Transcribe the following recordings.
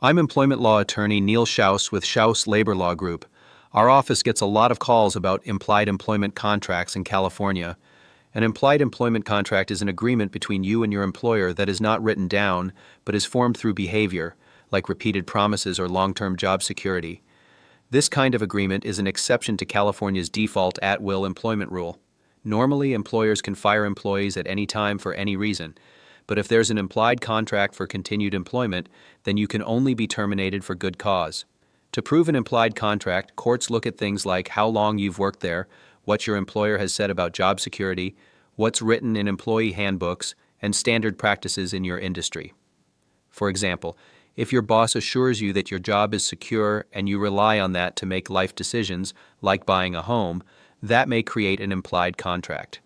I'm employment law attorney Neil Shouse with Shouse Labor Law Group. Our office gets a lot of calls about implied employment contracts in California. An implied employment contract is an agreement between you and your employer that is not written down, but is formed through behavior, like repeated promises or long-term job security. This kind of agreement is an exception to California's default at-will employment rule. Normally, employers can fire employees at any time for any reason, but if there's an implied contract for continued employment, then you can only be terminated for good cause. To prove an implied contract, courts look at things like how long you've worked there, what your employer has said about job security, what's written in employee handbooks, and standard practices in your industry. For example, if your boss assures you that your job is secure and you rely on that to make life decisions, like buying a home, that may create an implied contract.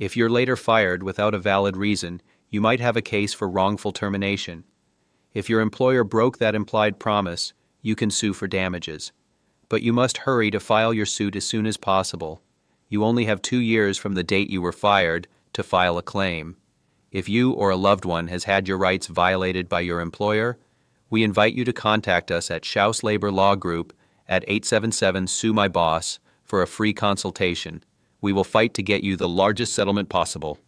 If you're later fired without a valid reason, you might have a case for wrongful termination. If your employer broke that implied promise, you can sue for damages. But you must hurry to file your suit as soon as possible. You only have 2 years from the date you were fired to file a claim. If you or a loved one has had your rights violated by your employer, we invite you to contact us at Shouse Labor Law Group at 877-SUE-MY-BOSS for a free consultation. We will fight to get you the largest settlement possible.